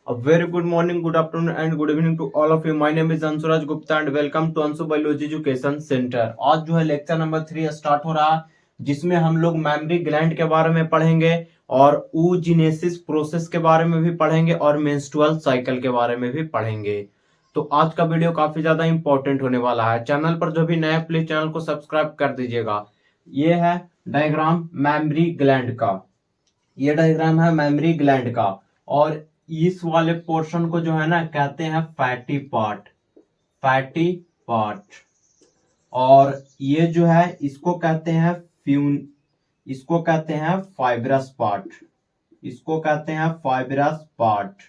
A very good morning, good afternoon and good evening to all of you. My name is Ansuraj Gupta and welcome to Ansu Biology Education Center. आज जो है lecture number 3 start हो रहा है, जिसमें हम लोग memory gland के बारे में पढ़ेंगे और oogenesis प्रोसेस के बारे में भी पढ़ेंगे और मेंस्ट्रुअल साइकिल के बारे में भी पढ़ेंगे। तो आज का वीडियो काफी ज्यादा इंपॉर्टेंट होने वाला है। चैनल पर जो भी नया प्लीज चैनल को सब्सक्राइब कर दीजिएगा। ये है डायग्राम मेमोरी ग्लैंड का, ये डायग्राम है मेमोरी ग्लैंड का और इस वाले पोर्शन को जो है ना कहते हैं फैटी पार्ट, फैटी पार्ट। और ये जो है इसको कहते हैं इसको कहते हैं फाइब्रस पार्ट, इसको कहते हैं फाइब्रस पार्ट।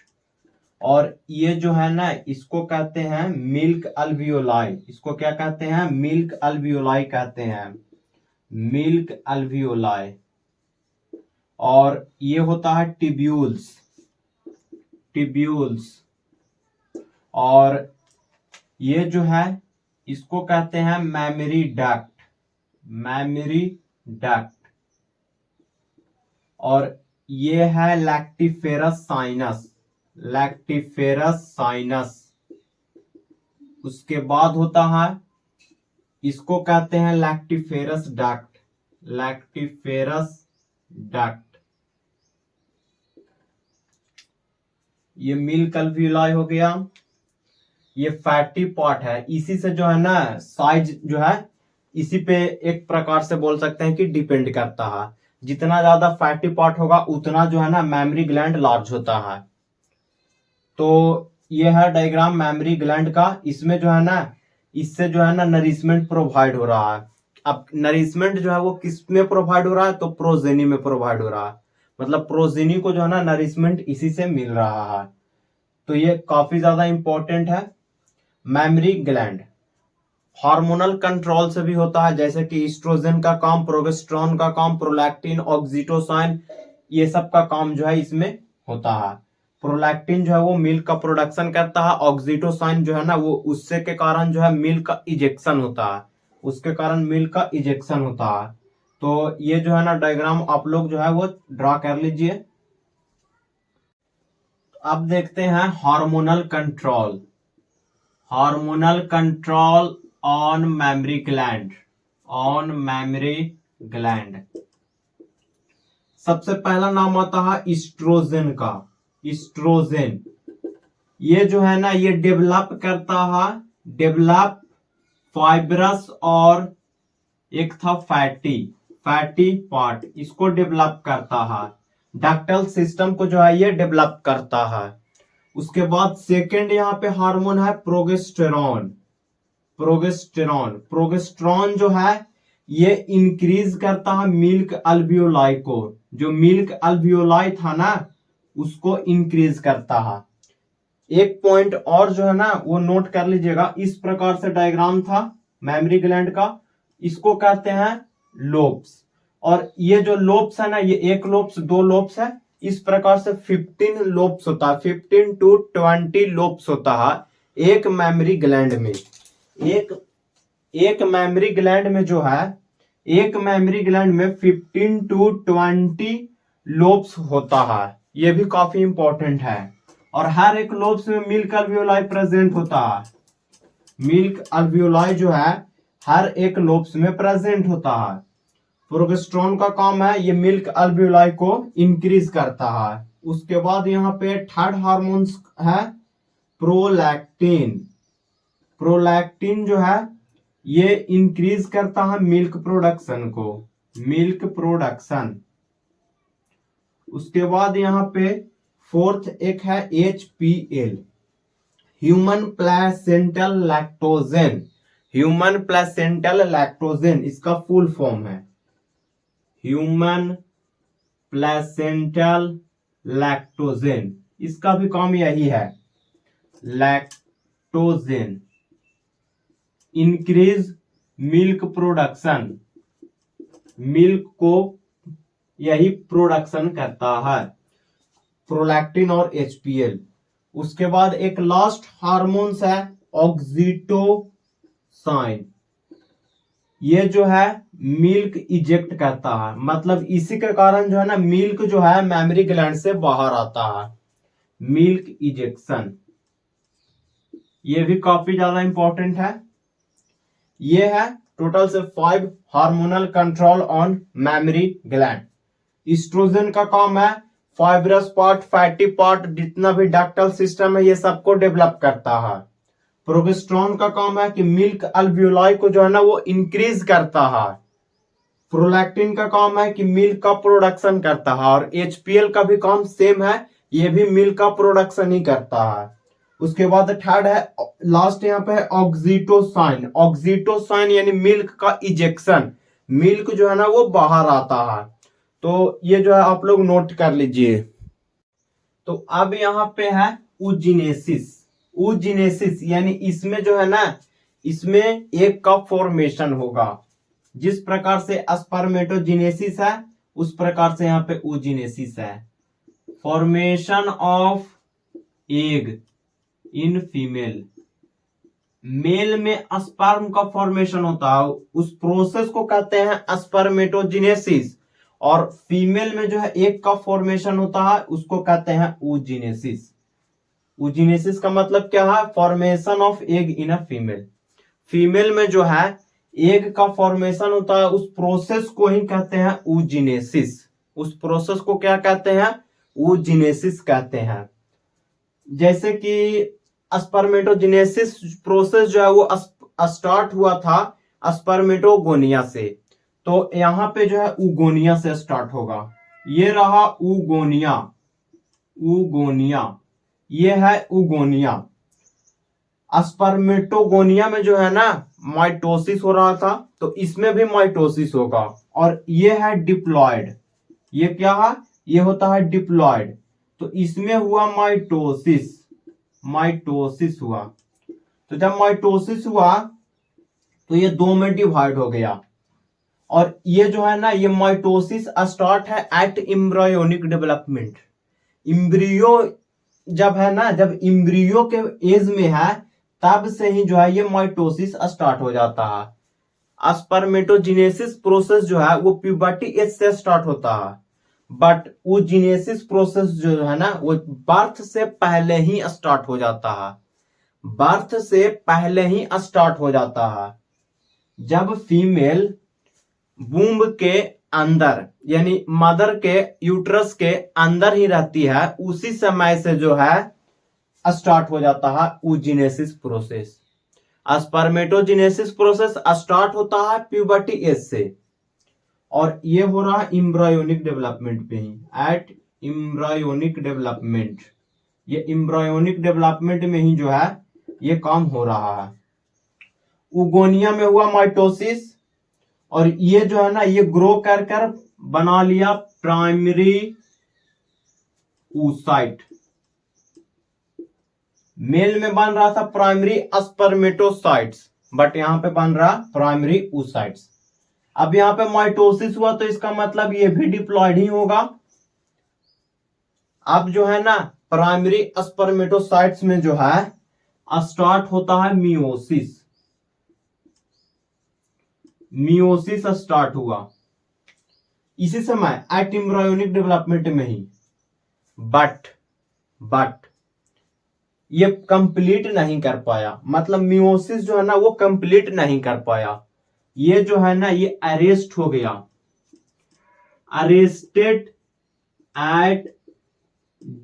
और ये जो है ना इसको कहते हैं मिल्क अल्वियोलाई, इसको क्या कहते हैं? मिल्क अल्वियोलाई कहते हैं, मिल्क अल्वियोलाई। और ये होता है टिब्यूल्स, टिब्यूल्स। और ये जो है इसको कहते हैं मेमोरी डक्ट, मेमोरी डक्ट। और ये है लैक्टिफेरस साइनस, लैक्टिफेरस साइनस। उसके बाद होता है इसको कहते हैं लैक्टिफेरस डक्ट, लैक्टिफेरस डक्ट। ये मिल्क अल्वियोलाई हो गया। ये फैटी पार्ट है, इसी से जो है ना साइज जो है इसी पे एक प्रकार से बोल सकते हैं कि डिपेंड करता है। जितना ज्यादा फैटी पार्ट होगा उतना जो है ना मेमोरी ग्लैंड लार्ज होता है। तो ये है डायग्राम मेमोरी ग्लैंड का। इसमें जो है ना इससे जो है ना नरिशमेंट प्रोवाइड हो रहा है। अब नरिशमेंट जो है वो किस में प्रोवाइड हो रहा है? तो प्रोजेनी में प्रोवाइड हो रहा है। मतलब प्रोजेनी को जो है ना नरिशमेंट इसी से मिल रहा है। तो ये काफी ज्यादा इंपॉर्टेंट है। मेमोरी ग्लैंड हार्मोनल कंट्रोल से भी होता है, जैसे कि ईस्ट्रोजन का काम, प्रोजेस्टेरोन का काम, प्रोलैक्टिन, ऑक्सीटोसिन, ये सब का काम जो है इसमें होता है। प्रोलैक्टिन जो है वो मिल्क का प्रोडक्शन करता है, ऑक्सीटोसिन जो है ना वो उससे के कारण जो है मिल्क का इजेक्शन होता है, उसके कारण मिल्क का इजेक्शन होता है। तो ये जो है ना डायग्राम आप लोग जो है वो ड्रा कर लीजिए। अब देखते हैं hormonal control, hormonal control on mammary gland, on mammary gland. सबसे पहला नाम आता है ईस्ट्रोजन का, ईस्ट्रोजन। ये जो है ना ये डेवलप करता है, डेवलप फाइब्रस और एक था फैटी, फैटी पार्ट, इसको डेवलप करता है। डक्टल सिस्टम को जो है ये डेवलप करता है। उसके बाद सेकंड यहाँ पे हार्मोन है प्रोगेस्टेरॉन, प्रोगेस्टेरॉन। प्रोगेस्टेरॉन जो है ये इंक्रीज करता है मिल्क अल्वियोलाई को, जो मिल्क अल्वियोलाई था ना उसको इंक्रीज करता है। एक पॉइंट और जो है ना वो नोट कर लीजिएगा, इस प्रकार से डायग्राम था मेमोरी ग्लैंड का, इसको कहते हैं लोब्स। और ये जो लोब्स है ना ये एक लोब्स, दो लोब्स है, इस प्रकार से 15 लोब्स होता है, 15 to 20 लोब्स होता है एक मेमोरी ग्लैंड में। एक मेमोरी ग्लैंड में जो है, एक मेमोरी ग्लैंड में 15 to 20 लोब्स होता है। ये भी काफी इंपॉर्टेंट है। और हर एक लोब्स में मिल्क अल्वियोलाई प्रेजेंट होता है, मिल्क अल्वियोलाई जो है हर एक लोब्स में प्रेजेंट होता है। प्रोगेस्टेरॉन का काम है ये मिल्क अल्वियोलाई को इंक्रीज करता है। उसके बाद यहाँ पे थर्ड हार्मोन है प्रोलैक्टिन। प्रोलैक्टिन जो है ये इंक्रीज करता है मिल्क प्रोडक्शन को, मिल्क प्रोडक्शन। उसके बाद यहाँ पे फोर्थ एक है HPL, human placental lactogen, human placental lactogen इसका फुल फॉर्म है, ह्यूमन प्लेसेंटल लैक्टोजेन। इसका भी काम यही है, lactogen increase milk production, milk को यही प्रोडक्शन करता है, प्रोलैक्टिन और HPL। उसके बाद एक लास्ट हार्मोन्स है ऑक्सीटोसिन। ये जो है मिल्क इजेक्ट करता है, मतलब इसी के कारण जो है ना मिल्क जो है मेमोरी ग्लैंड से बाहर आता है। मिल्क इजेक्शन, ये भी काफी ज्यादा इंपॉर्टेंट है। ये है टोटल से 5 hormonal control on mammary gland. Oestrogen का काम है फाइब्रस पार्ट, फैटी पार्ट, जितना भी डक्टल सिस्टम है ये सबको डेवलप करता है। प्रोजेस्टेरोन का काम है कि मिल्क अल्वियोलाई को जो है ना वो इंक्रीज करता है। प्रोलैक्टिन का काम है कि मिल्क का प्रोडक्शन करता है। और एचपीएल का भी काम सेम है, ये भी मिल्क का प्रोडक्शन ही करता है। उसके बाद थर्ड है, लास्ट यहाँ पे है ऑक्सीटोसाइन। ऑक्सीटोसाइन यानी मिल्क का इजेक्शन, मिल्क जो है ना वो बाहर आता है। तो ये जो है आप लोग नोट कर लीजिए। तो अब यहाँ पे है ऊजिनेसिस। ऊजिनेसिस यानी इसमें जो है ना, इसमें एक का फॉर्मेशन होगा। जिस प्रकार से स्पर्मेटोजिनेसिस है उस प्रकार से यहाँ पे ऊजिनेसिस है। Formation of egg in female, male में स्पर्म का फॉर्मेशन होता है, उस प्रोसेस को कहते हैं स्पर्मेटोजिनेसिस। और फीमेल में जो है एग का फॉर्मेशन होता है उसको कहते हैं ऊजिनेसिस। ऊजिनेसिस का मतलब क्या है? Formation of egg in a female. Female में जो है एग का फॉर्मेशन होता है उस प्रोसेस को ही कहते हैं ऊजिनेसिस। उस प्रोसेस को क्या कहते हैं? ऊजिनेसिस कहते हैं। जैसे कि स्पर्मेटोजेनेसिस प्रोसेस जो है वो स्टार्ट हुआ था स्पर्मेटोगोनिया से, तो यहाँ पे जो है उगोनिया से स्टार्ट होगा। ये रहा उगोनिया, उगोनिया, ये है उगोनिया। स्पर्मेटोगोनिया में जो है ना माइटोसिस हो रहा था, तो इसमें भी माइटोसिस होगा। और ये है डिप्लॉयड, ये क्या है? ये होता है डिप्लॉयड। तो इसमें हुआ माइटोसिस, माइटोसिस हुआ। तो जब माइटोसिस हुआ तो ये दो में डिवाइड हो गया। और ये जो है ना ये माइटोसिस स्टार्ट है एट एम्ब्रियोनिक डेवलपमेंट। इम्ब्रियो जब है ना, जब इम्ब्रियो के एज में है तब से ही जो है ये माइटोसिस स्टार्ट हो जाता है। स्पर्मेटोजेनेसिस प्रोसेस जो है वो प्यूबर्टी एज से स्टार्ट होता है, बट ऊजिनेसिस प्रोसेस जो है ना वो बर्थ से पहले ही स्टार्ट हो जाता है। बर्थ से पहले ही स्टार्ट हो जाता है। जब फीमेल वूम्ब के अंदर यानी मदर के यूट्रस के अंदर ही रहती है उसी समय से जो है स्टार्ट हो जाता है ऊजिनेसिस प्रोसेस। स्पर्मेटोजेनेसिस प्रोसेस स्टार्ट होता है प्यूबर्टी एज से, और ये हो रहा है एम्ब्रियोनिक डेवलपमेंट पे ही, एट एम्ब्रियोनिक डेवलपमेंट। ये एम्ब्रियोनिक डेवलपमेंट में ही जो है ये काम हो रहा है। उगोनिया में हुआ माइटोसिस, और ये जो है ना ये ग्रो कर कर बना लिया प्राइमरी oocyte। मेल में बन रहा था प्राइमरी स्पर्मेटोसाइट्स, बट यहां पे बन रहा प्राइमरी oocytes। अब यहां पे माइटोसिस हुआ तो इसका मतलब ये भी डिप्लॉयड ही होगा। अब जो है ना प्राइमरी स्पर्मेटोसाइट्स में जो है स्टार्ट होता है मियोसिस। मियोसिस स्टार्ट हुआ इसी समय एट एम्ब्रियोनिक डेवलपमेंट में ही, बट ये कंप्लीट नहीं कर पाया। मतलब मियोसिस जो है ना वो कंप्लीट नहीं कर पाया। ये जो है ना ये अरेस्ट हो गया, arrested eight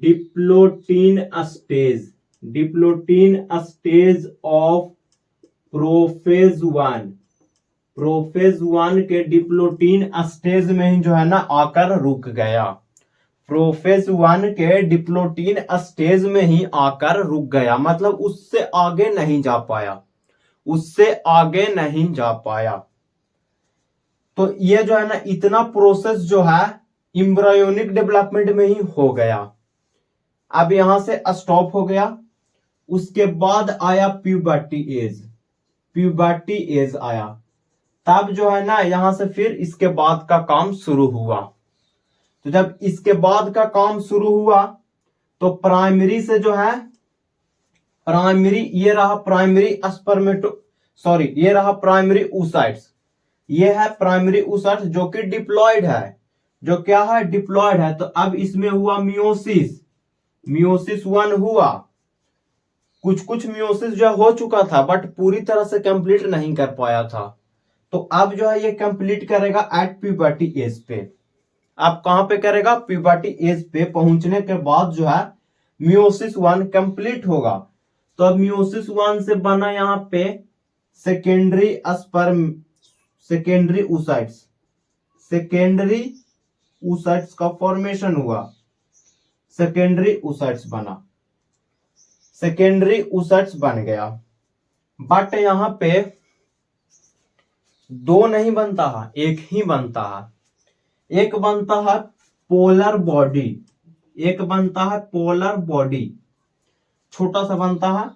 diplotene stage, diplotene stage of prophase 1। Prophase 1 के डिप्लोटीन स्टेज में ही जो है ना आकर रुक गया। प्रोफेज 1 के डिप्लोटीन स्टेज में ही आकर रुक गया, मतलब उससे आगे नहीं जा पाया, उससे आगे नहीं जा पाया। तो ये जो है ना इतना प्रोसेस जो है एम्ब्रियोनिक डेवलपमेंट में ही हो गया। अब यहां से स्टॉप हो गया। उसके बाद आया प्यूबर्टी एज, प्यूबर्टी एज आया, तब जो है ना यहां से फिर इसके बाद का काम शुरू हुआ। तो जब इसके बाद का काम शुरू हुआ तो प्राइमरी से जो है प्राइमरी, ये रहा प्राइमरी ये रहा प्राइमरी oocytes, ये है प्राइमरी oocytes जो कि डिप्लॉयड है, जो क्या है? डिप्लॉयड है। तो अब इसमें हुआ मियोसिस, मियोसिस 1 हुआ, कुछ कुछ मियोसिस जो हो चुका था बट पूरी तरह से कंप्लीट नहीं कर पाया था। तो अब जो है ये कंप्लीट करेगा एट प्यूबर्टी एज पे। अब कहां पे करेगा? प्यूबर्टी एज पे पहुंचने के बाद जो है मियोसिस 1 कंप्लीट होगा। तो अब मियोसिस 1 से बना यहां पे secondary sperm, secondary oocytes, secondary oocytes का फॉर्मेशन हुआ, सेकेंडरी oocytes बना, सेकेंडरी oocytes बन गया। बट यहां पे दो नहीं बनता है, एक ही बनता है। एक बनता है पोलर बॉडी, एक बनता है पोलर बॉडी, छोटा सा बनता है,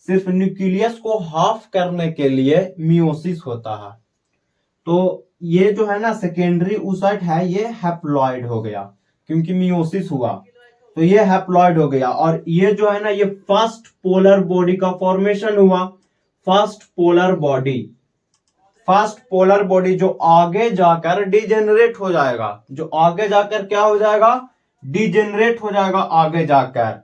सिर्फ न्यूक्लियस को हाफ करने के लिए मियोसिस होता है। तो ये जो है ना सेकेंडरी oocyte है, ये हैप्लॉइड हो गया क्योंकि मियोसिस हुआ, तो ये हैप्लॉइड हो गया। और ये जो है ना ये फर्स्ट पोलर बॉडी का फॉर्मेशन हुआ, first polar body, first polar body जो आगे जाकर डिजेनरेट हो जाएगा, जो आगे जाकर क्या हो जाएगा? डिजेनरेट हो जाएगा आगे जाकर।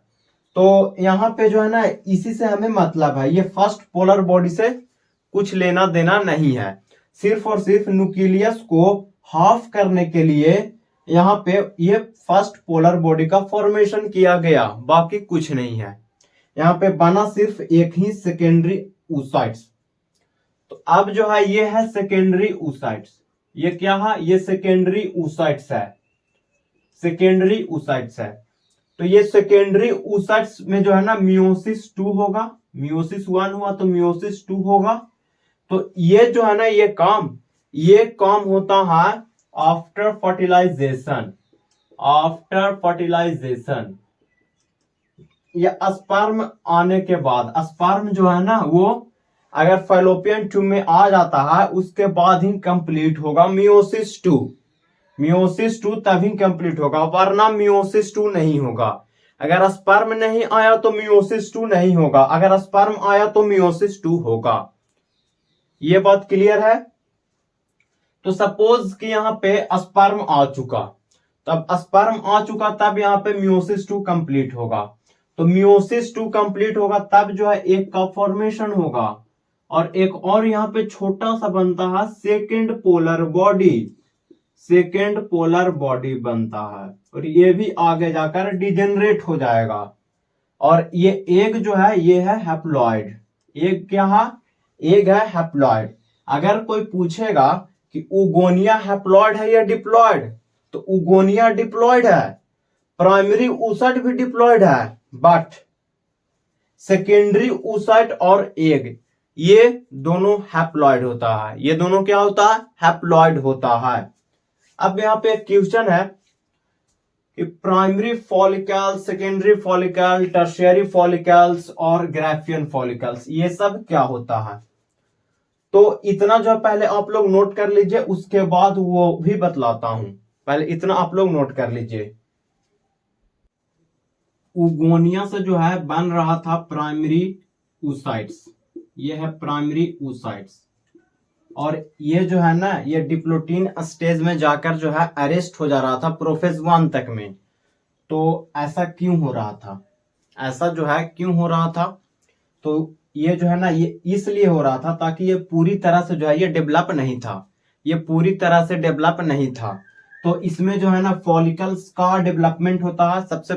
तो यहां पे जो है ना इसी से हमें मतलब है, ये फर्स्ट पोलर बॉडी से कुछ लेना देना नहीं है, सिर्फ और सिर्फ न्यूक्लियस को हाफ करने के लिए यहां पे ये फर्स्ट पोलर बॉडी का फॉर्मेशन किया गया, बाकी कुछ नहीं है। यहां पे बना सिर्फ एक ही सेकेंडरी oocytes। तो अब जो है ये है सेकेंडरी oocytes, ये क्या है? ये सेकेंडरी oocytes है, सेकेंडरी oocytes है। तो ये सेकेंडरी oocytes में जो है ना मियोसिस 2 होगा, मियोसिस 1 हुआ तो मियोसिस 2 होगा। तो ये जो है ना ये काम होता है आफ्टर फर्टिलाइजेशन, आफ्टर फर्टिलाइजेशन, या स्पर्म आने के बाद। स्पर्म जो है ना वो अगर फैलोपियन ट्यूब में आ जाता है उसके बाद ही कंप्लीट होगा मियोसिस 2, मियोसिस 2 तभी कंप्लीट होगा, वरना मियोसिस 2 नहीं होगा। अगर स्पर्म नहीं आया तो मियोसिस 2 नहीं होगा, अगर स्पर्म आया तो मियोसिस 2 होगा। ये बात क्लियर है? तो सपोज कि यहां पे स्पर्म आ चुका, तब स्पर्म आ चुका तब यहां पे मियोसिस 2 कंप्लीट होगा। तो मियोसिस 2 कंप्लीट होगा तब जो है एक का फॉर्मेशन होगा, और एक और यहां पे छोटा सा बनता है second polar body, second polar body बनता है, और ये भी आगे जाकर डिजेनरेट हो जाएगा। और ये एग जो है ये है हैप्लॉइड, एग क्या है? एग है हैप्लॉइड। अगर कोई पूछेगा कि उगोनिया हैप्लॉइड है या डिप्लॉइड, तो उगोनिया डिप्लॉइड है, प्राइमरी oocyte भी डिप्लॉइड है, बट सेकेंडरी oocyte और एग ये दोनों हैप्लॉइड होता है, ये दोनों क्या होता है? हैप्लॉइड होता है। अब यहां पे एक क्वेश्चन है कि primary follicles, secondary follicle, tertiary follicles और ग्राफियन फॉलिकल्स, ये सब क्या होता है? तो इतना जो पहले आप लोग नोट कर लीजिए, उसके बाद वो भी बतलाता हूं, पहले इतना आप लोग नोट कर लीजिए। उगोनिया से जो है बन रहा था प्राइमरी oocytes, ये है प्राइमरी oocytes, और ये जो है ना ये डिप्लोटीन स्टेज में जाकर जो है अरेस्ट हो जा रहा था प्रोफेज 1 तक में। तो ऐसा क्यों हो रहा था? ऐसा जो है क्यों हो रहा था? तो ये जो है ना ये इसलिए हो रहा था ताकि ये पूरी तरह से जो है ये डेवलप नहीं था, ये पूरी तरह से डेवलप नहीं था। तो इसमें जो है ना फॉलिकल्स का डेवलपमेंट होता है, सबसे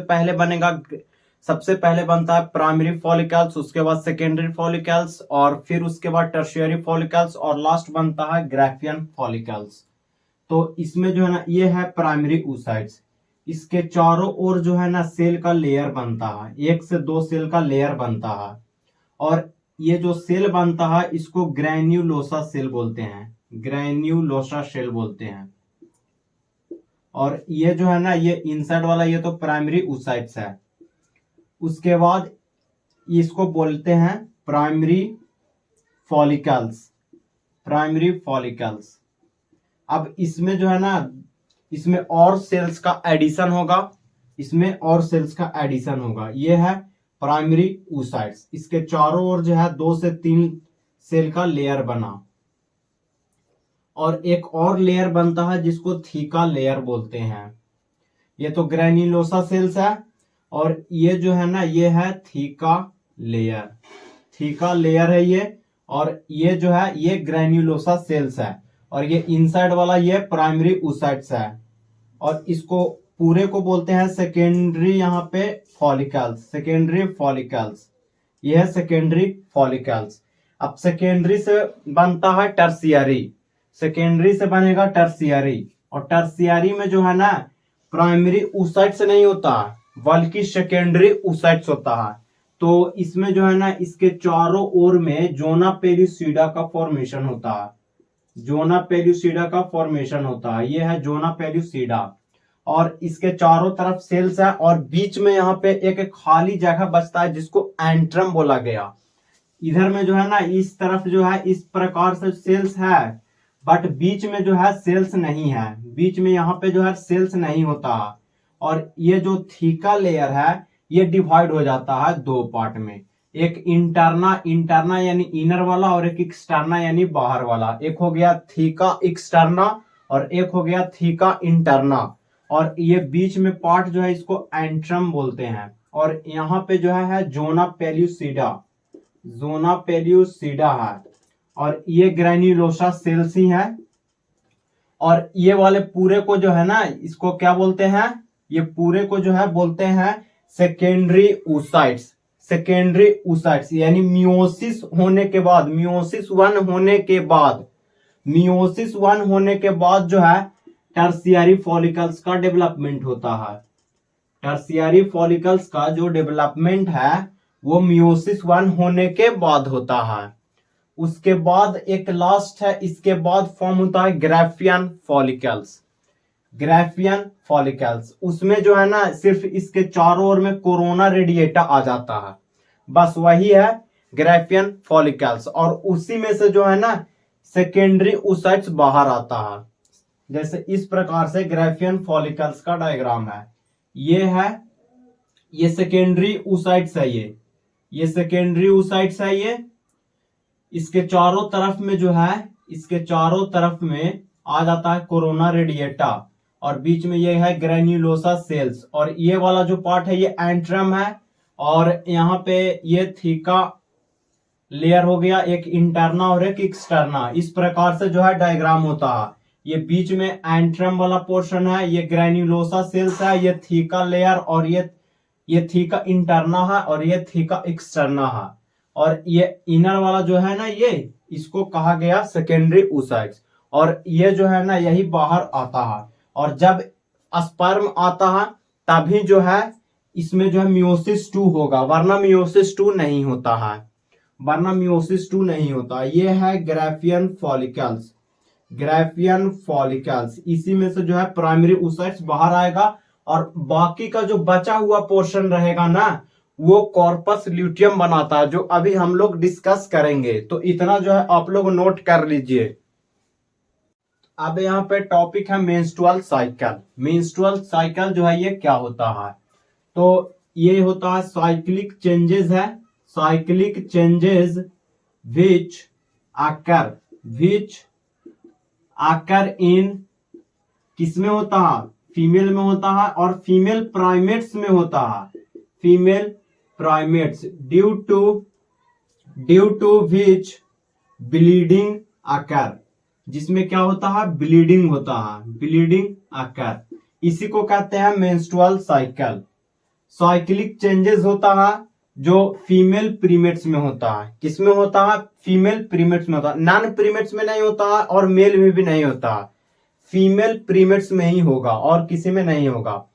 पहले बनता है प्राइमरी फॉलिकल्स, उसके बाद सेकेंडरी फॉलिकल्स, और फिर उसके बाद टर्शियरी फॉलिकल्स, और लास्ट बनता है ग्राफियन फॉलिकल्स। तो इसमें जो है ना ये है प्राइमरी oocytes, इसके चारों ओर जो है ना सेल का लेयर बनता है, 1 से 2 सेल का लेयर बनता है, और ये जो सेल बनता है इसको ग्रैन्युलोसा सेल बोलते हैं, ग्रैन्युलोसा सेल बोलते हैं। और ये जो है ना ये इनसाइड वाला ये तो प्राइमरी oocytes है, उसके बाद इसको बोलते हैं प्राइमरी फॉलिकल्स, प्राइमरी फॉलिकल्स। अब इसमें जो है ना इसमें और सेल्स का एडिशन होगा, इसमें और सेल्स का एडिशन होगा। ये है प्राइमरी oocytes, इसके चारों ओर जो है 2 से 3 सेल का लेयर बना, और एक और लेयर बनता है जिसको थीका लेयर बोलते हैं। ये तो ग्रैन्युलोसा सेल्स है, और ये जो है ना ये है थीका लेयर, थीका लेयर है ये। और ये जो है ये ग्रेन्युलोसा सेल्स है, और ये इनसाइड वाला ये प्राइमरी oocytes है। और इसको पूरे को बोलते हैं सेकेंडरी, यहाँ पे फॉलिकल्स, सेकेंडरी फॉलिकल्स, ये है सेकेंडरी फॉलिकल्स। अब सेकेंडरी से बनता है टर्सियरी, सेकेंडरी से बनेगा टर्सियरी, और टर्सियरी में जो है ना प्राइमरी oocytes नहीं होता बल्कि सेकेंडरी oocytes होता है। तो इसमें जो है ना इसके चारों ओर में जोना पेल्यूसिडा का फॉर्मेशन होता है, जोना पेल्यूसिडा का फॉर्मेशन होता है, ये है जोना पेल्यूसिडा। और इसके चारों तरफ सेल्स है, और बीच में यहाँ पे एक खाली जगह बचता है जिसको एंट्रम बोला गया। इधर में जो है ना इस तरफ जो है इस प्रकार से सेल्स है, बट बीच में जो है सेल्स नहीं है, बीच में यहाँ पे जो है सेल्स नहीं होता। और ये जो थीका लेयर है ये डिवाइड हो जाता है दो पार्ट में, एक इंटरना, इंटरना यानी इनर वाला, और एक एक्सटर्ना यानी बाहर वाला। एक हो गया थीका एक्सटर्ना और एक हो गया थीका इंटरना। और ये बीच में पार्ट जो है इसको एंट्रम बोलते हैं। और यहाँ पे जो है जोना पेल्यूसिडा, जोना पेल्यूसिडा है, और ये ग्रेन्युलोसा सेल्स ही है। और ये वाले पूरे को जो है ना इसको क्या बोलते हैं, ये पूरे को जो है बोलते हैं सेकेंडरी oocytes, सेकेंडरी oocytes यानी मियोसिस होने के बाद, मियोसिस 1 होने के बाद, मियोसिस 1 होने के बाद जो है टर्सियरी फॉलिकल्स का डेवलपमेंट होता है। टर्सियरी फॉलिकल्स का जो डेवलपमेंट है वो मियोसिस 1 होने के बाद होता है। उसके बाद एक लास्ट है, इसके बाद फॉर्म होता है ग्राफियन फॉलिकल्स, ग्राफियन फॉलिकल्स। उसमें जो है ना सिर्फ इसके चारों ओर में कोरोना रेडिएटा आ जाता है, बस वही है ग्राफियन फॉलिकल्स। और उसी में से जो है ना सेकेंडरी oocytes बाहर आता है। जैसे इस प्रकार से ग्राफियन फॉलिकल्स का डायग्राम है, ये है, ये सेकेंडरी oocytes है, ये सेकेंडरी oocytes है। ये इसके चारों तरफ में जो है, इसके चारों तरफ में आ जाता है कोरोना रेडिएटा, और बीच में ये है ग्रेन्युलोसा सेल्स। और ये वाला जो पार्ट है ये एंट्रम है, और यहाँ पे ये थीका लेयर हो गया, एक इंटरना और एक एक्सटर्ना। इस प्रकार से जो है डायग्राम होता है। ये बीच में एंट्रम वाला पोर्शन है, ये ग्रेन्युलोसा सेल्स है, ये थीका लेयर, और ये थीका इंटरना है, और ये थीका एक्सटर्ना है। और ये इनर वाला जो है ना ये इसको कहा गया सेकेंडरी oocytes। और ये जो है ना यही बाहर आता है, और जब स्पर्म आता है तभी जो है इसमें जो है मियोसिस 2 होगा, वरना मियोसिस 2 नहीं होता है, वरना मियोसिस 2 नहीं होता। ये है ग्राफियन फॉलिकल्स, ग्राफियन फॉलिकल्स। इसी में से जो है प्राइमरी oocytes बाहर आएगा, और बाकी का जो बचा हुआ पोर्शन रहेगा ना वो कॉर्पस ल्यूटियम बनाता है, जो अभी हम लोग डिस्कस करेंगे। तो इतना जो है आप लोग नोट कर लीजिए। अब यहाँ पे टॉपिक है मेंस्ट्रुअल साइकिल। मेंस्ट्रुअल साइकिल जो है ये क्या होता है, तो ये होता है साइक्लिक चेंजेस है, साइक्लिक चेंजेस विच आकर इन, किसमें होता है, फीमेल में होता है, और फीमेल प्राइमेट्स में होता है, female primates, due to which bleeding आकर, जिसमें क्या होता है ब्लीडिंग होता है, ब्लीडिंग आकर। इसी को कहते हैं मेंस्ट्रुअल साइकिल। साइक्लिक चेंजेस होता है जो फीमेल प्रीमेट्स में होता है, किसमें होता है, फीमेल प्रीमेट्स में होता है, नॉन प्रीमेट्स में नहीं होता है, और मेल में भी नहीं होता है, फीमेल प्रीमेट्स में ही होगा और किसी में नहीं होगा।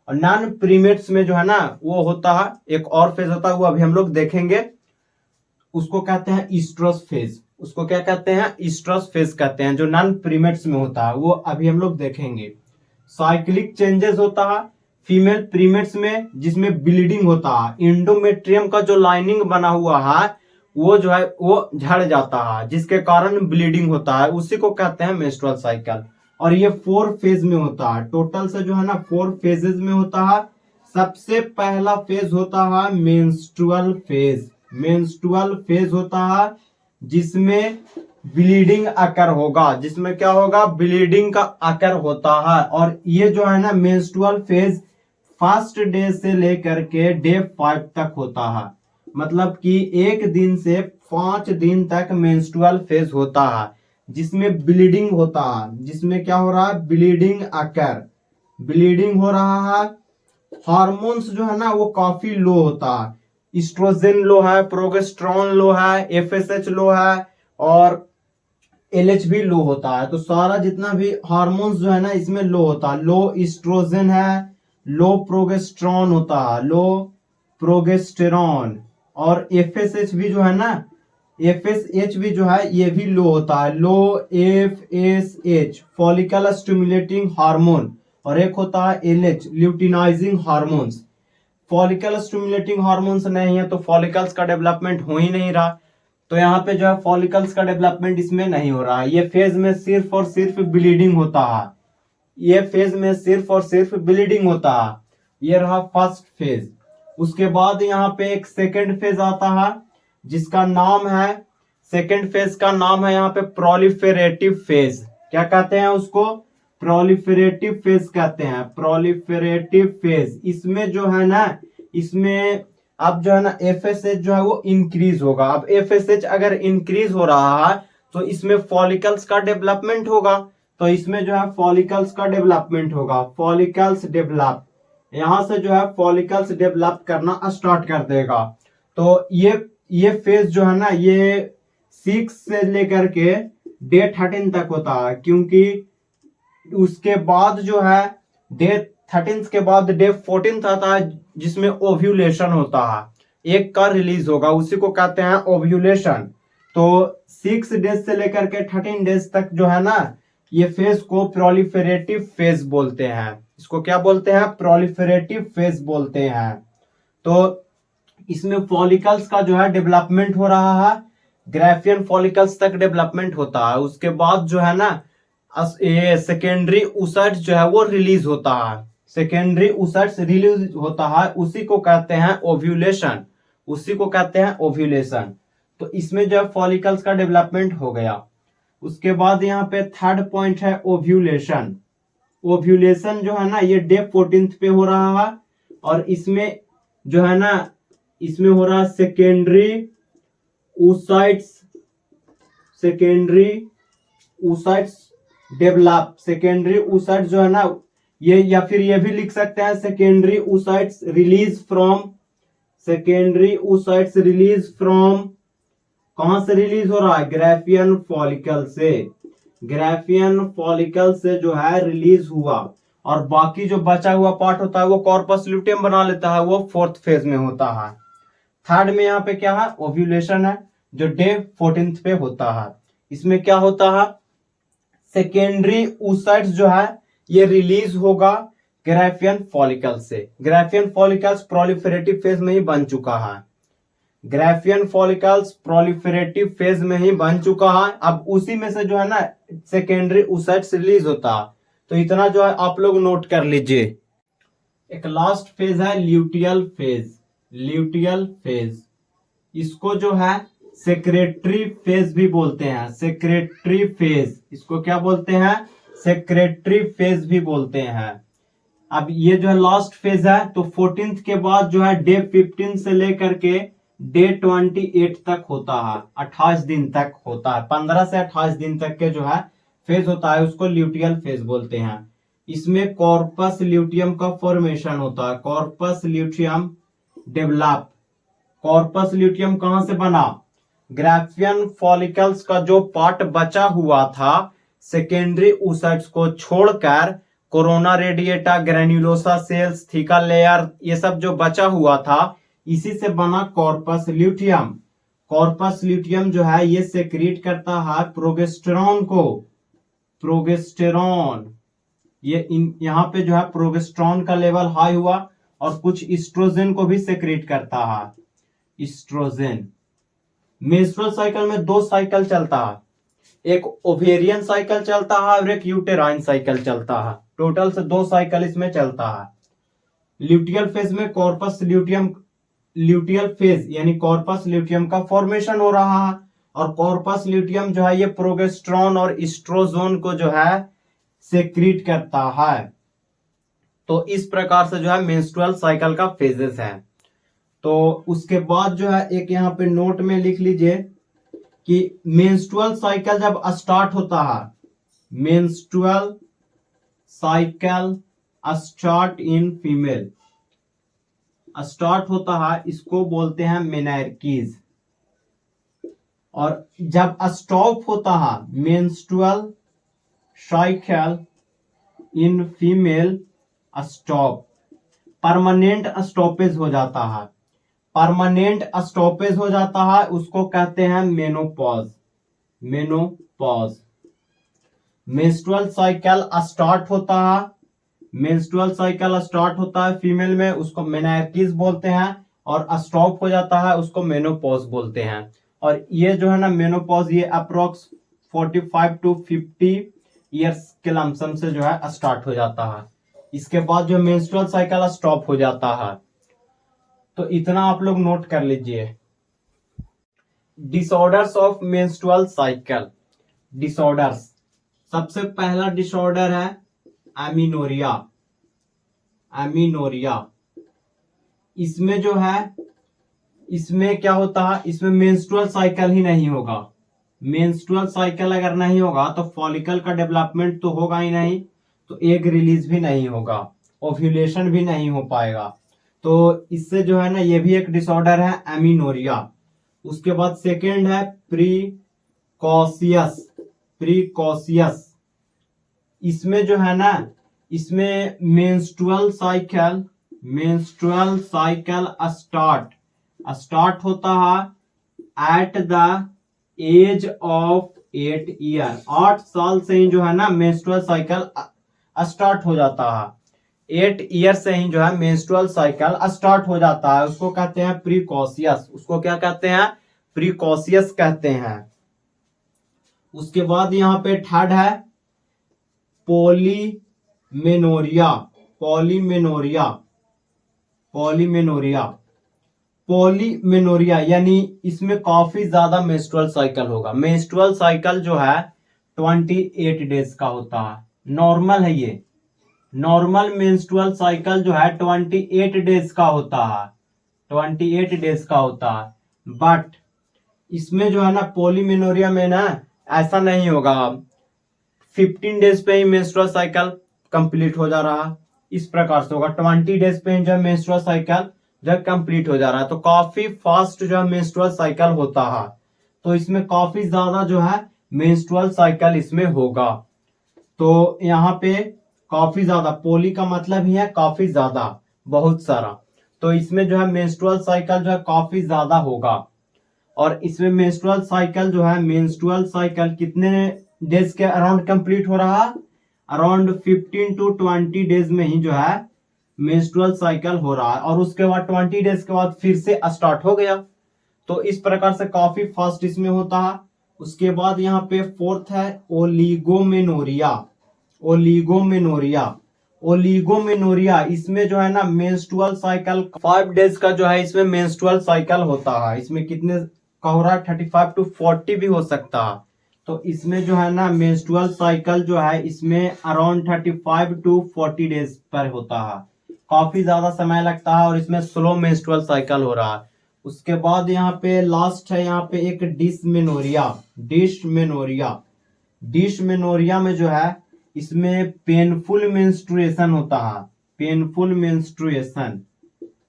और नॉन प्रीमेट्स में जो है ना वो होता है एक और फेज होता है, वो अभी हम लोग देखेंगे, उसको कहते हैं ईस्ट्रस फेज। उसको क्या कहते हैं, ईस्ट्रस फेज कहते हैं, जो नॉन प्रीमेट्स में होता है, वो अभी हम लोग देखेंगे। साइक्लिक चेंजेस होता है फीमेल प्रीमेट्स में, जिसमें ब्लीडिंग होता है, इंडोमेट्रियम का जो लाइनिंग बना हुआ है वो जो है वो झड़ जाता है, जिसके कारण ब्लीडिंग होता है, उसी को कहते हैं मेंस्ट्रुअल साइकिल। और ये 4 फेज में होता है, टोटल से जो है ना 4 फेजेस में होता है। सबसे पहला फेज होता है मेंस्ट्रुअल फेज, मेंस्ट्रुअल फेज होता है जिसमें ब्लीडिंग अकर होगा, जिसमें क्या होगा, ब्लीडिंग का अकर होता है। और ये जो है ना मेंस्ट्रुअल फेज फर्स्ट डे से लेकर के डे 5 तक होता है। मतलब कि एक दिन से 5 दिन तक मेंस्ट्रुअल फेज होता है, जिसमें ब्लीडिंग होता है। जिसमें क्या हो रहा है? ब्लीडिंग अकर, ब्लीडिंग हो रहा है। हार्मोन्स जो है ना वो काफी लो होता है। इस्ट्रोजन लो है, प्रोजेस्टेरोन लो है, एफएसएच लो है और एलएच भी लो होता है। तो सारा जितना भी हार्मोन्स जो है ना इसमें लो होता है। लो इस्ट्रोजन है, लो प्रोजेस्टेरोन होता है, लो प्रोजेस्टेरोन। और एफएसएच भी जो है ना, एफएसएच भी जो है ये भी लो होता है। लो एफएसएच फॉलिकल स्टिमुलेटिंग हार्मोन। और एक होता है LH luteinising hormones. Follicle stimulating hormones नहीं है तो फॉलिकल्स का डेवलपमेंट हो ही नहीं रहा। तो यहाँ पे जो है फॉलिकल्स का डेवलपमेंट इसमें नहीं हो रहा है। ये फेज में सिर्फ और सिर्फ ब्लीडिंग होता है। ये फेज में सिर्फ और सिर्फ ब्लीडिंग होता है। ये रहा फर्स्ट फेज। उसके बाद यहाँ पे एक सेकेंड फेज आता है जिसका नाम है, सेकेंड फेज का नाम है यहाँ पे प्रोलिफेरेटिव फेज। क्या कहते हैं उसको? प्रोलिफेरेटिव फेज कहते हैं। Proliferative phase. इसमें जो है ना, इसमें अब जो है ना एफएसएच जो है वो इंक्रीज होगा। अब एफएसएच अगर इंक्रीज हो रहा है तो इसमें फॉलिकल्स का डेवलपमेंट होगा। तो इसमें जो है फॉलिकल्स का डेवलपमेंट होगा। फॉलिकल्स डेवलप, यहां से जो है फॉलिकल्स डेवलप करना स्टार्ट कर देगा। तो ये फेज जो है ना ये 6 से लेकर के डे 13 तक होता है, क्योंकि उसके बाद जो है डे 13 के बाद डे 14 आता है जिसमें ओव्यूलेशन होता है। एक का रिलीज होगा, उसी को कहते हैं ओव्यूलेशन। तो 6 डेज से लेकर के 13 डेज तक जो है ना ये फेज को प्रोलिफेरेटिव फेज बोलते हैं। इसको क्या बोलते हैं? प्रोलिफेरेटिव फेज बोलते हैं। तो इसमें फॉलिकल्स का जो है डेवलपमेंट हो रहा है। ग्राफियन फॉलिकल्स तक डेवलपमेंट होता है। उसके बाद जो है ना ये सेकेंडरी ऊसाइट्स जो है वो रिलीज होता है। सेकेंडरी ऊसाइट्स रिलीज होता है, उसी को कहते हैं ओव्यूलेशन। उसी को कहते हैं ओव्यूलेशन। तो इसमें जो है फॉलिकल्स का डेवलपमेंट हो गया। उसके बाद यहाँ पे थर्ड पॉइंट है ओव्यूलेशन। ओव्यूलेशन जो है ना ये डे 14 पे हो रहा है। और इसमें जो है ना इसमें हो रहा है secondary oocytes, secondary oocytes develop. Secondary oocytes जो है ना ये, या फिर ये भी लिख सकते हैं secondary oocytes release from, secondary oocytes release from, कहां से रिलीज हो रहा है? ग्राफियन फॉलिकल से। ग्राफियन फॉलिकल से जो है रिलीज हुआ। और बाकी जो बचा हुआ पार्ट होता है वो कॉर्पस ल्यूटियम बना लेता है, वो फोर्थ फेज में होता है। थर्ड में यहाँ पे क्या है? ओव्यूलेशन है जो डे 14 पे होता है। इसमें क्या होता है? सेकेंडरी ऊसाइट्स जो है ये रिलीज होगा ग्राफियन फॉलिकल से। ग्राफियन फॉलिकल्स प्रोलिफेरेटिव फेज में ही बन चुका है। ग्राफियन फॉलिकल्स प्रोलिफेरेटिव फेज में ही बन चुका है। अब उसी में से जो है ना सेकेंडरी ऊसाइट्स रिलीज होता है। तो इतना जो है आप लोग नोट कर लीजिए। एक लास्ट फेज है ल्यूटियल फेज। ल्यूटियल फेज, इसको जो है सेक्रेटरी फेज भी बोलते हैं। सेक्रेटरी फेज, इसको क्या बोलते हैं? सेक्रेटरी फेज भी बोलते हैं। अब ये जो है लास्ट फेज है। तो 14th के बाद जो है डे 15 से लेकर के डे 28 तक होता है। 28 दिन तक होता है। 15 से 28 दिन तक के जो है फेज होता है उसको ल्यूटियल फेज बोलते हैं। इसमें कॉर्पस ल्यूटियम का फॉर्मेशन होता है। Corpus luteum develop. Corpus luteum कहां से बना? ग्राफियन फॉलिकल्स का जो पार्ट बचा हुआ था सेकेंडरी ऊसाइट्स को छोड़कर, corona radiata, granulosa cells, theca layer, ये सब जो बचा हुआ था इसी से बना कॉर्पस ल्यूटियम। कॉर्पस ल्यूटियम जो है ये सेक्रीट करता है प्रोजेस्टेरॉन को। प्रोजेस्टेरॉन, ये यहाँ पे जो है प्रोजेस्टेरॉन का लेवल हाई हुआ और कुछ इस्ट्रोजन को भी सेक्रेट करता है। इस्ट्रोजन। मेंस्ट्रुअल साइकिल में 2 साइकिल चलता है, एक ओवेरियन साइकिल चलता है और एक यूटेराइन साइकिल चलता है। टोटल से 2 साइकिल इसमें चलता है। ल्यूटियल फेज में कॉर्पस ल्यूटियम, ल्यूटियल फेज यानी कॉर्पस ल्यूटियम का फॉर्मेशन हो रहा है। और कॉर्पस ल्यूटियम जो है ये प्रोजेस्टेरॉन और इस्ट्रोजन को जो है सेक्रीट करता है। तो इस प्रकार से जो है मेंस्ट्रुअल साइकिल का फेजेस है। तो उसके बाद जो है एक यहाँ पे नोट में लिख लीजिए कि मेंस्ट्रुअल साइकिल जब स्टार्ट होता है, menstrual cycle start in female, start होता है, इसको बोलते हैं मेनार्कीज। और जब स्टॉप होता है menstrual cycle in female, stop, permanent stoppage हो जाता है, परमानेंट स्टॉपेज हो जाता है, उसको कहते हैं menopause, menopause. Menstrual cycle start होता है, मेंस्ट्रुअल साइकिल स्टार्ट होता है फीमेल में, उसको मेनार्कीज बोलते हैं, और स्टॉप हो जाता है उसको मेनोपॉज बोलते हैं। और ये जो है ना मेनोपॉज, ये अप्रोक्स 45 to 50 ईयर्स के लमसम से जो है स्टार्ट हो जाता है। इसके बाद जो मेंस्ट्रुअल साइकिल स्टॉप हो जाता है। तो इतना आप लोग नोट कर लीजिए। Disorders of menstrual cycle, disorders, सबसे पहला डिसऑर्डर है एमिनोरिया, एमिनोरिया। इसमें जो है, इसमें क्या होता है, इसमें मेंस्ट्रुअल साइकिल ही नहीं होगा। मेंस्ट्रुअल साइकिल अगर नहीं होगा तो फॉलिकल का डेवलपमेंट तो होगा ही नहीं, तो एग रिलीज भी नहीं होगा, ओव्यूलेशन भी नहीं हो पाएगा। तो इससे जो है ना ये भी एक डिसऑर्डर है एमिनोरिया। उसके बाद सेकेंड है प्रीकॉशियस, प्रीकॉशियस। इसमें जो है ना, इसमें menstrual cycle, menstrual cycle start होता है at the age of 8 year, 8 साल से ही जो है ना मेंस्ट्रुअल साइकिल स्टार्ट हो जाता है। 8 ईयर से ही जो है मेंस्ट्रुअल साइकिल स्टार्ट हो जाता है, उसको कहते हैं प्रीकॉशियस। उसको क्या कहते हैं, प्रीकॉशियस कहते हैं। उसके बाद यहाँ पे थर्ड है पॉलीमेनोरिया, पॉलीमेनोरिया, पॉलीमेनोरिया, पॉलीमेनोरिया यानी इसमें काफी ज्यादा मेंस्ट्रुअल साइकिल होगा। मेंस्ट्रुअल साइकिल जो है 28 डेज का होता है, नॉर्मल है ये, नॉर्मल मेंस्ट्रुअल साइकिल जो है 28 डेज का होता है, 28 डेज का होता है। बट इसमें जो है ना पॉलीमेनोरिया में ना ऐसा नहीं होगा, 15 डेज पे ही मेंस्ट्रुअल साइकिल कंप्लीट हो जा रहा है, इस प्रकार से होगा। 20 डेज पे ही जो मेंस्ट्रुअल साइकिल जो कंप्लीट हो जा रहा है, तो काफी फास्ट जो है मेंस्ट्रुअल साइकिल होता है। तो इसमें काफी ज्यादा जो है मेंस्ट्रुअल साइकिल इसमें होगा। तो यहाँ पे काफी ज्यादा, पोली का मतलब ही है काफी ज्यादा, बहुत सारा। तो इसमें जो है मेंस्ट्रुअल साइकिल जो है काफी ज्यादा होगा। और इसमें मेंस्ट्रुअल साइकिल जो है, मेंस्ट्रुअल साइकिल कितने डेज के अराउंड कंप्लीट हो रहा है, अराउंड 15 to 20 डेज में ही जो है मेंस्ट्रुअल साइकिल हो रहा है। और उसके बाद 20 डेज के बाद फिर से स्टार्ट हो गया। तो इस प्रकार से काफी फास्ट इसमें होता है। उसके बाद यहाँ पे फोर्थ है ओलिगोमेनोरिया, ओलिगोमेनोरिया, ओलिगोमेनोरिया। इसमें जो है ना मेंस्ट्रुअल साइकिल 5 डेज का जो है इसमें मेंस्ट्रुअल साइकिल होता है। इसमें कितने का हो रहा है, 35 to 40 भी हो सकता है। तो इसमें जो है ना मेंस्ट्रुअल साइकिल जो है इसमें अराउंड 35 to 40 डेज पर होता है, काफी ज्यादा समय लगता है। और इसमें स्लो मेंस्ट्रुअल साइकिल हो रहा है। उसके बाद यहाँ पे लास्ट है, यहाँ पे एक डिसमेनोरिया, डिसमेनोरिया। डिसमेनोरिया में जो है इसमें पेनफुल मेंस्ट्रुएशन होता है, पेनफुल मेंस्ट्रुएशन,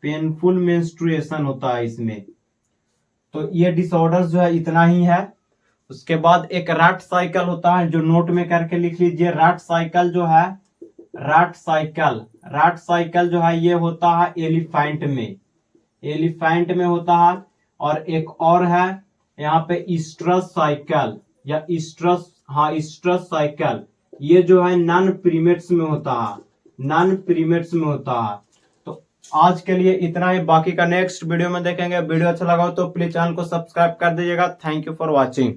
पेनफुल मेंस्ट्रुएशन होता है इसमें। तो ये डिसऑर्डर्स जो है इतना ही है। उसके बाद एक रैट साइकिल होता है, जो नोट में करके लिख लीजिए। रैट साइकिल जो है, रैट साइकिल, रैट साइकिल जो है ये होता है एलिफेंट में, एलिफेंट में होता है। और एक और है यहाँ पे ईस्ट्रस साइकिल या ईस्ट्रस, हाँ ईस्ट्रस साइकिल, ये जो है नॉन प्रीमेट्स में होता है, नॉन प्रीमेट्स में होता है। तो आज के लिए इतना ही, बाकी का नेक्स्ट वीडियो में देखेंगे। वीडियो अच्छा लगा हो तो प्लीज चैनल को सब्सक्राइब कर दीजिएगा। Thank you for watching.